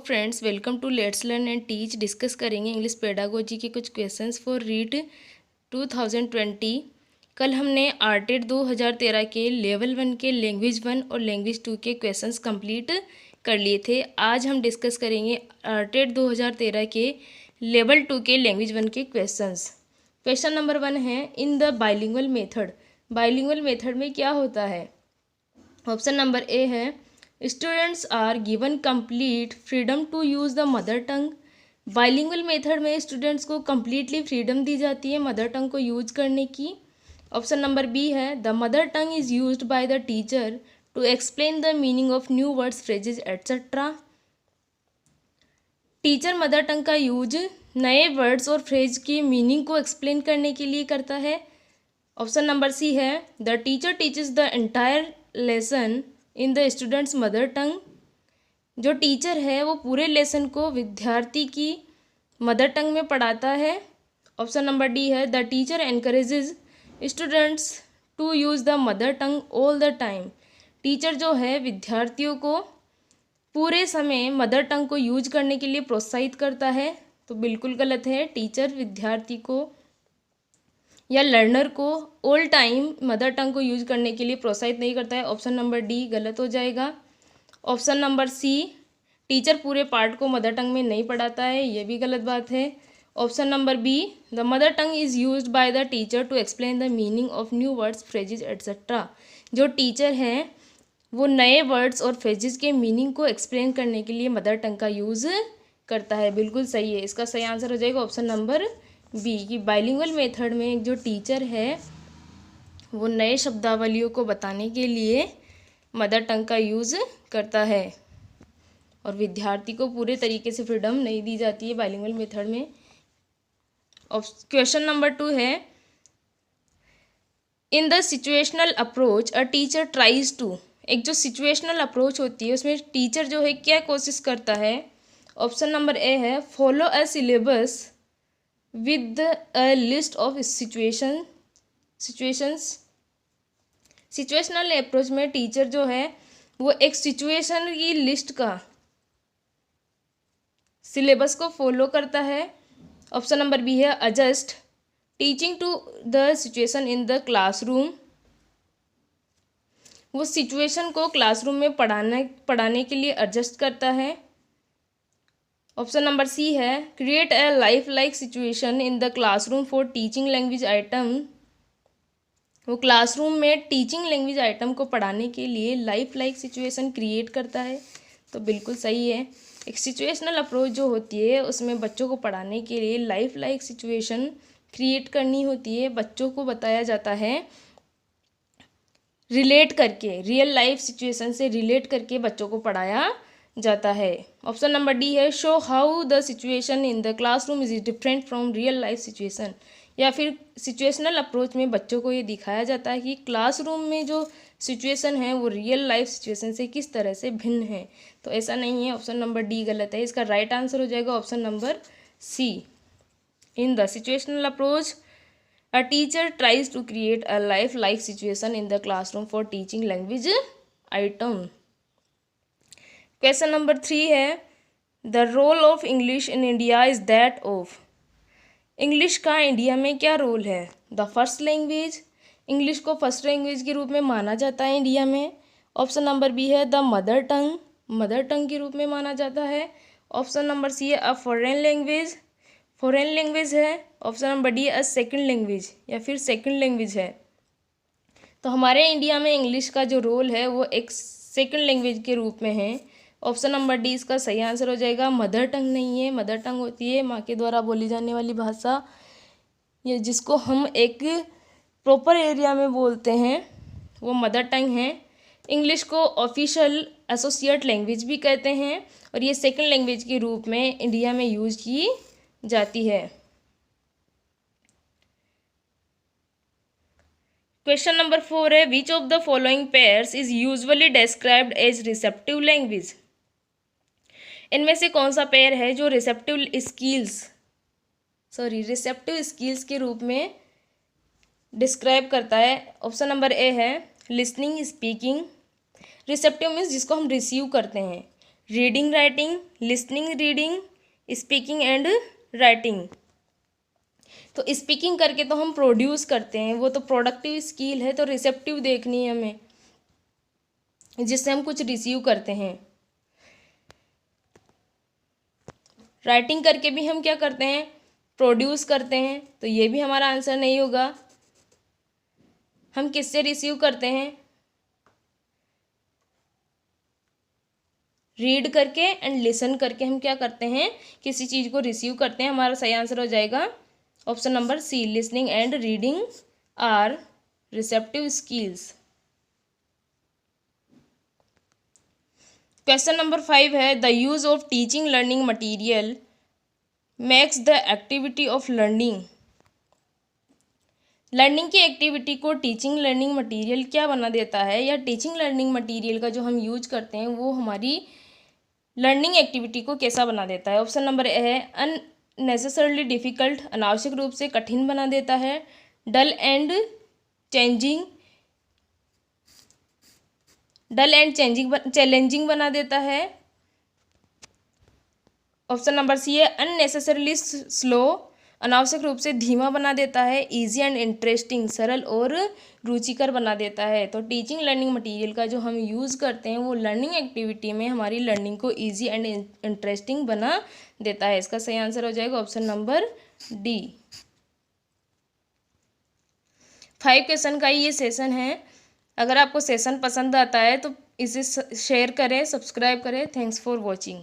Friends, welcome to let's learn and teach. Discuss करेंगे English pedagogy के कुछ questions for read 2020। कल हमने आर्टेड 2013 के लेवल 1 के लैंग्वेज 1 और लैंग्वेज 2 के क्वेश्चंस कंप्लीट कर लिए थे। आज हम डिस्कस करेंगे आर्टेड 2013 के लेवल 2 के लैंग्वेज 1 के क्वेश्चंस। क्वेश्चन नंबर 1 है, in the bilingual method. Bilingual method में क्या होता है? ऑप्शन नंबर ए है, students are given complete freedom to use the mother tongue. Bilingual method में स्टूडेंट्स को कंप्लीटली फ्रीडम दी जाती है मदर टंग को यूज करने की। ऑप्शन नंबर बी है, the mother tongue is used by the teacher to explain the meaning of new words, phrases etcetera. Teacher mother tongue का यूज नए वर्ड्स और फ्रेज की मीनिंग को एक्सप्लेन करने के लिए करता है। ऑप्शन नंबर सी है, the teacher teaches the entire lesson in the students mother tongue. जो टीचर है वो पूरे लेसन को विद्यार्थी की मदर टंग में पढ़ाता है। ऑप्शन नंबर डी है, the teacher encourages students to use the mother tongue all the time. Teacher जो है विद्यार्थियों को पूरे समय मदर टंग को यूज करने के लिए प्रोत्साहित करता है। तो बिल्कुल गलत है, टीचर विद्यार्थी को या लर्नर को ऑल टाइम मदर टंग को यूज करने के लिए प्रोत्साहित नहीं करता है। ऑप्शन नंबर डी गलत हो जाएगा। ऑप्शन नंबर सी, टीचर पूरे पार्ट को मदर टंग में नहीं पढ़ाता है, ये भी गलत बात है। Option number B, the mother tongue is used by the teacher to explain the meaning of new words, phrases etcetera. जो टीचर हैं वो नए वर्ड्स और फ्रेजेज के मीनिंग को एक्सप्लेन करने के लिए मदर टंग का यूज़ करता है। बिल्कुल सही है, इसका सही आंसर हो जाएगा ऑप्शन नंबर बी कि बाइलिंगुअल मेथड में जो टीचर है वो नए शब्दावलियों को बताने के लिए मदर टंग का यूज़ करता है और विद्यार्थी को पूरे तरीके से फ्रीडम नहीं दी जाती है बाइलिंगुअल मेथड में। क्वेश्चन नंबर 2 है, in the situational approach a teacher tries to. एक जो सिचुएशनल अप्रोच होती है उसमें टीचर जो है क्या कोशिश करता है? ऑप्शन नंबर ए है, follow a syllabus with a list of situations. Situational approach में टीचर जो है वो एक सिचुएशन की लिस्ट का सिलेबस को फॉलो करता है। ऑप्शन नंबर बी है, adjust teaching to the situation in the classroom. वो सिचुएशन को क्लासरूम में पढ़ाने के लिए एडजस्ट करता है। ऑप्शन नंबर सी है, create a life like situation in the classroom for teaching language item. वो क्लासरूम में टीचिंग लैंग्वेज आइटम को पढ़ाने के लिए लाइफ लाइक सिचुएशन क्रिएट करता है। तो बिल्कुल सही है, एक सिचुएशनल अप्रोच जो होती है उसमें बच्चों को पढ़ाने के लिए लाइफ लाइक सिचुएशन क्रिएट करनी होती है। बच्चों को बताया जाता है रिलेट करके, रियल लाइफ सिचुएशन से रिलेट करके बच्चों को पढ़ाया जाता है। ऑप्शन नंबर डी है, show how the situation in the classroom is different from real life situation. या फिर सिचुएशनल अप्रोच में बच्चों को ये दिखाया जाता है कि क्लासरूम में जो सिचुएशन है वो रियल लाइफ सिचुएशन से किस तरह से भिन्न है। तो ऐसा नहीं है, ऑप्शन नंबर डी गलत है। इसका राइट आंसर हो जाएगा option number C, in the situational approach a teacher tries to create a life like situation in the classroom for teaching language item. Question number 3 है, the role of English in India is that of. English का India में क्या role है? The first language. English को first language के रूप में माना जाता है इंडिया में। ऑप्शन नंबर बी है, the mother tongue, mother tongue के रूप में माना जाता है। ऑप्शन नंबर सी है, a foreign language, foreign language है। Option number D, a second language, या फिर सेकंड लैंग्वेज है। तो हमारे इंडिया में इंग्लिश का जो रोल है वो एक सेकंड लैंग्वेज के रूप में है। ऑप्शन नंबर डी इसका सही आंसर हो जाएगा। मदर टंग नहीं है, मदर टंग होती है माँ के द्वारा बोली जाने वाली भाषा, ये जिसको हम एक प्रॉपर एरिया में बोलते हैं, वो मदर टंग है। इंग्लिश को ऑफिशियल एसोसिएट लैंग्वेज भी कहते हैं और ये सेकंड लैंग्वेज के रूप में इंडिया में यूज की जाती है। क्वेश्चन नंबर 4 है, which of the following pairs is usually described as receptive language. इनमें से कौन सा पेयर है जो रिसेप्टिव स्किल्स के रूप में डिस्क्राइब करता है? ऑप्शन नंबर ए है, लिसनिंग, स्पीकिंग। रिसेप्टिव मीन्स जिसको हम रिसीव करते हैं, reading writing, listening reading, speaking and writing. तो स्पीकिंग करके तो हम प्रोड्यूस करते हैं, वो तो प्रोडक्टिव स्किल है। तो रिसेप्टिव देखनी है हमें, जिससे हम कुछ रिसीव करते हैं। राइटिंग करके भी हम क्या करते हैं, प्रोड्यूस करते हैं। तो ये भी हमारा आंसर नहीं होगा। हम किससे रिसीव करते हैं, रीड करके एंड लिसन करके हम क्या करते हैं, किसी चीज़ को रिसीव करते हैं। हमारा सही आंसर हो जाएगा option number C, listening and reading are receptive skills. Question number 5 है, the use of teaching learning material makes the activity of learning. Learning की एक्टिविटी को टीचिंग लर्निंग मटेरियल क्या बना देता है, या टीचिंग लर्निंग मटेरियल का जो हम यूज करते हैं वो हमारी लर्निंग एक्टिविटी को कैसा बना देता है। ऑप्शन नंबर ए है अननेसेसरली डिफ़िकल्ट, अनावश्यक रूप से कठिन बना देता है। डल एंड चेंजिंग, चैलेंजिंग बना देता है। ऑप्शन नंबर सी है अननेसेसरली स्लो, अनावश्यक रूप से धीमा बना देता है। इजी एंड इंटरेस्टिंग, सरल और रुचिकर बना देता है। तो टीचिंग लर्निंग मटेरियल का जो हम यूज़ करते हैं वो लर्निंग एक्टिविटी में हमारी लर्निंग को इजी एंड इंटरेस्टिंग बना देता है। इसका सही आंसर हो जाएगा ऑप्शन नंबर डी। 5 क्वेश्चन का ये सेशन है। अगर आपको सेशन पसंद आता है तो इसे शेयर करें, सब्सक्राइब करें। Thanks for watching.